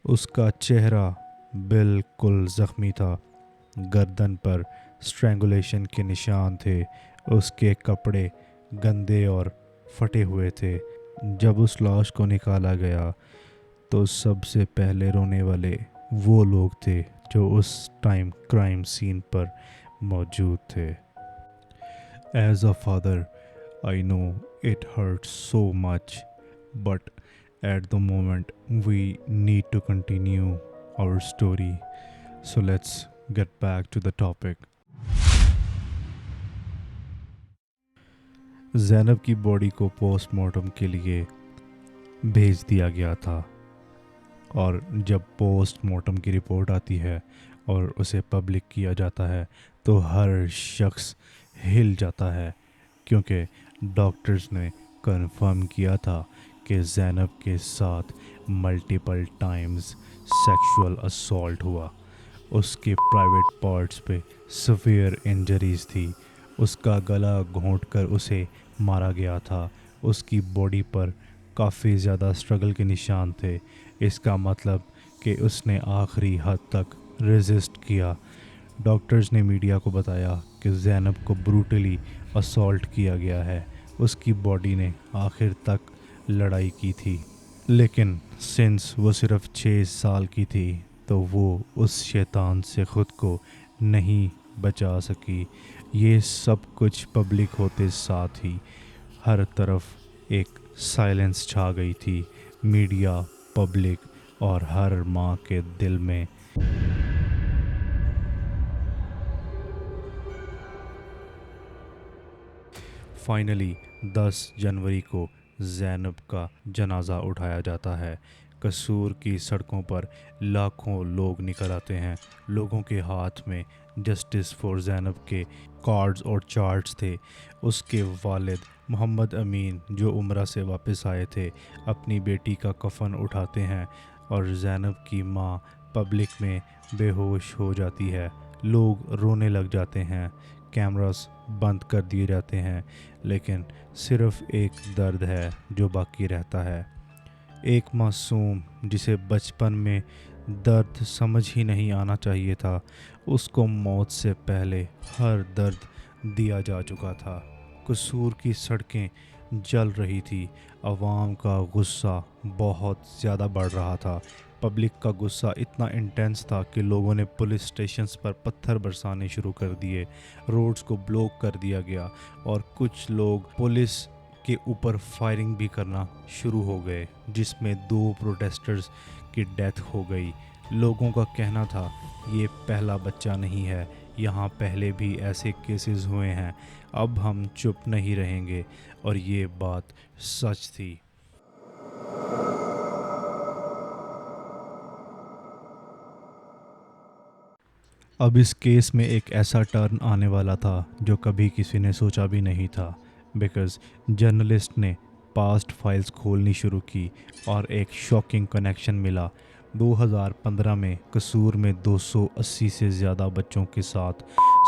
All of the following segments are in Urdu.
اس کا چہرہ بالکل زخمی تھا، گردن پر اسٹرینگولیشن کے نشان تھے، اس کے کپڑے گندے اور پھٹے ہوئے تھے۔ جب اس لاش کو نکالا گیا تو سب سے پہلے رونے والے وہ لوگ تھے جو اس ٹائم کرائم سین پر موجود تھے۔ As a father, I know it hurts so much, but at the moment we need to continue our story. So let's get back to the topic. زینب کی باڈی کو پوسٹ مارٹم کے لیے بھیج دیا گیا تھا، اور جب پوسٹ مارٹم کی رپورٹ آتی ہے اور اسے پبلک کیا جاتا ہے تو ہر شخص ہل جاتا ہے، کیونکہ ڈاکٹرز نے کنفرم کیا تھا کہ زینب کے ساتھ ملٹیپل ٹائمز سیکشول اسالٹ ہوا۔ اس کے پرائیویٹ پارٹس پہ سیویئر انجریز تھی، اس کا گلا گھونٹ کر اسے مارا گیا تھا، اس کی باڈی پر کافی زیادہ اسٹرگل کے نشان تھے۔ اس کا مطلب کہ اس نے آخری حد تک ریزسٹ کیا۔ ڈاکٹرز نے میڈیا کو بتایا کہ زینب کو بروٹلی اسالٹ کیا گیا ہے، اس کی باڈی نے آخر تک لڑائی کی تھی، لیکن سنس وہ صرف 6 سال کی تھی تو وہ اس شیطان سے خود کو نہیں بچا سکی۔ یہ سب کچھ پبلک ہوتے ساتھ ہی ہر طرف ایک سائلنس چھا گئی تھی، میڈیا، پبلک اور ہر ماں کے دل میں۔ فائنلی 10 جنوری کو زینب کا جنازہ اٹھایا جاتا ہے۔ قصور کی سڑکوں پر لاکھوں لوگ نکل آتے ہیں، لوگوں کے ہاتھ میں جسٹس فار زینب کے کارڈز اور چارٹس تھے۔ اس کے والد محمد امین جو عمرہ سے واپس آئے تھے اپنی بیٹی کا کفن اٹھاتے ہیں، اور زینب کی ماں پبلک میں بے ہوش ہو جاتی ہے۔ لوگ رونے لگ جاتے ہیں، کیمراز بند کر دیے جاتے ہیں، لیکن صرف ایک درد ہے جو باقی رہتا ہے۔ ایک معصوم جسے بچپن میں درد سمجھ ہی نہیں آنا چاہیے تھا، اس کو موت سے پہلے ہر درد دیا جا چکا تھا۔ قصور کی سڑکیں جل رہی تھی، عوام کا غصہ بہت زیادہ بڑھ رہا تھا۔ پبلک کا غصہ اتنا انٹینس تھا کہ لوگوں نے پولیس اسٹیشنز پر پتھر برسانے شروع کر دیے، روڈز کو بلاک کر دیا گیا، اور کچھ لوگ پولیس کے اوپر فائرنگ بھی کرنا شروع ہو گئے، جس میں 2 پروٹیسٹرز کی ڈیتھ ہو گئی۔ لوگوں کا کہنا تھا یہ پہلا بچہ نہیں ہے، یہاں پہلے بھی ایسے کیسز ہوئے ہیں، اب ہم چپ نہیں رہیں گے، اور یہ بات سچ تھی۔ اب اس کیس میں ایک ایسا ٹرن آنے والا تھا جو کبھی کسی نے سوچا بھی نہیں تھا، بیکاز جرنلسٹ نے پاسٹ فائلز کھولنی شروع کی اور ایک شاکنگ کنیکشن ملا۔ 2015 میں قصور میں 280 سے زیادہ بچوں کے ساتھ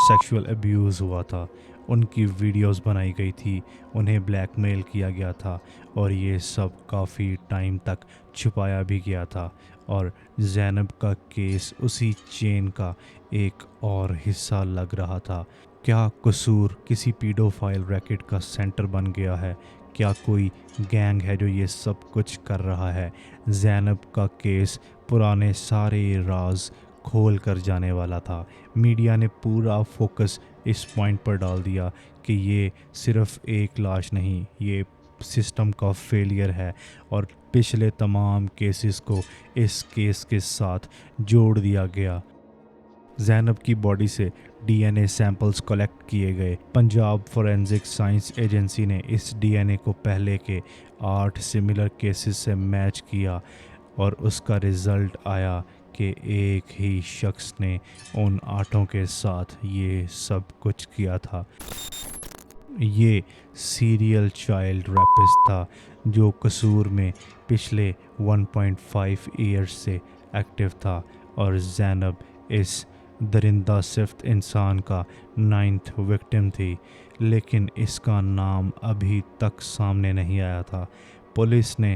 سیکشول ابیوز ہوا تھا، ان کی ویڈیوز بنائی گئی تھی، انہیں بلیک میل کیا گیا تھا، اور یہ سب کافی ٹائم تک چھپایا بھی گیا تھا، اور زینب کا کیس اسی چین کا ایک اور حصہ لگ رہا تھا۔ کیا قصور کسی پیڈوفائل ریکٹ کا سینٹر بن گیا ہے؟ کیا کوئی گینگ ہے جو یہ سب کچھ کر رہا ہے؟ زینب کا کیس پرانے سارے راز کھول کر جانے والا تھا۔ میڈیا نے پورا فوکس اس پوائنٹ پر ڈال دیا کہ یہ صرف ایک لاش نہیں، یہ سسٹم کا فیلئر ہے، اور پچھلے تمام کیسز کو اس کیس کے ساتھ جوڑ دیا گیا۔ زینب کی باڈی سے ڈی این اے سیمپلز کلیکٹ کیے گئے۔ پنجاب فورینزک سائنس ایجنسی نے اس ڈی این اے کو پہلے کے 8 سملر کیسز سے میچ کیا، اور اس کا رزلٹ آیا کہ ایک ہی شخص نے ان 8 کے ساتھ یہ سب کچھ کیا تھا۔ یہ سیریل چائلڈ ریپسٹ تھا جو قصور میں پچھلے 1.5 ایئرز سے ایکٹیو تھا، اور زینب اس درندہ صفت انسان کا 9th وکٹم تھی، لیکن اس کا نام ابھی تک سامنے نہیں آیا تھا۔ پولیس نے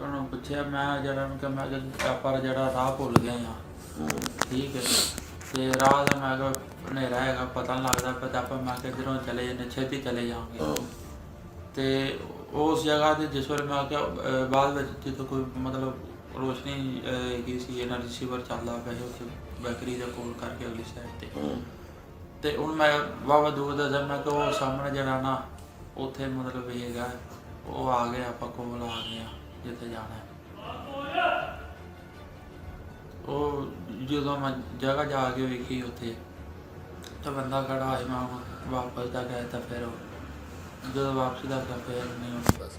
ਉਹਨੂੰ ਪੁੱਛਿਆ ਮੈਂ ਜਿਹੜਾ ਉਹਨੂੰ ਕਿਹਾ ਮੈਂ ਕਿ ਆਪਾਂ ਜਿਹੜਾ ਰਾਹ ਭੁੱਲ ਗਏ ਹਾਂ, ਠੀਕ ਹੈ, ਤੇ ਰਾਹ ਦਾ ਮੈਂ ਕਿਹਾ ਹਨੇਰਾ ਹੈਗਾ ਪਤਾ ਨਹੀਂ ਲੱਗਦਾ, ਪਰ ਆਪਾਂ ਮੈਂ ਕਿਹਾ ਇੱਧਰੋਂ ਚਲੇ ਜਾਂਦੇ, ਛੇਤੀ ਚਲੇ ਜਾਵਾਂਗੇ। ਤੇ ਉਸ ਜਗ੍ਹਾ 'ਤੇ ਜਿਸ ਵੇਲੇ ਮੈਂ ਕਿਹਾ ਬਾਅਦ ਵਿੱਚ ਜਦੋਂ ਕੋਈ ਮਤਲਬ ਰੋਸ਼ਨੀ ਹੈਗੀ ਸੀ, ਇਹਨਾਂ ਰਿਸੀਵਰ ਚੱਲਦਾ ਪਿਆ ਸੀ ਉੱਥੇ ਬੈਕਰੀ ਦੇ ਕੋਲ ਕਰਕੇ ਅਗਲੀ ਸਾਈਡ 'ਤੇ, ਤੇ ਹੁਣ ਮੈਂ ਵਾਹਵਾ ਦੂਰ ਦਾ ਜਦ ਮੈਂ ਕਿਹਾ ਉਹ ਸਾਹਮਣੇ ਜਿਹੜਾ ਨਾ ਉੱਥੇ ਮਤਲਬ ਇਹ ਹੈਗਾ, ਉਹ ਆ ਗਏ, ਆਪਾਂ ਕੋਲ ਆ ਗਏ ਆ ਜਿੱਥੇ ਜਾਣਾ। ਉਹ ਜਦੋਂ ਮੈਂ ਜਗ੍ਹਾ ਜਾ ਕੇ ਵੇਖੀ ਉੱਥੇ ਤਾਂ ਬੰਦਾ ਖੜਾ ਹੋਇਆ, ਮੈਂ ਵਾਪਸ ਦਾ ਗਿਆ ਤਾਂ ਫਿਰ ਜਦੋਂ ਵਾਪਸੀ ਦਾ ਗਿਆ ਫਿਰ ਨਹੀਂ ਹੁੰਦਾ ਬਸ।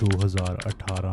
2018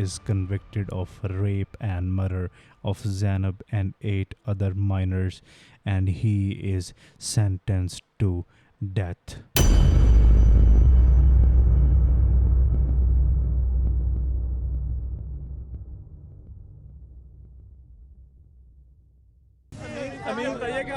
is convicted of rape and murder of Zainab and 8 other minors, and he is sentenced to death.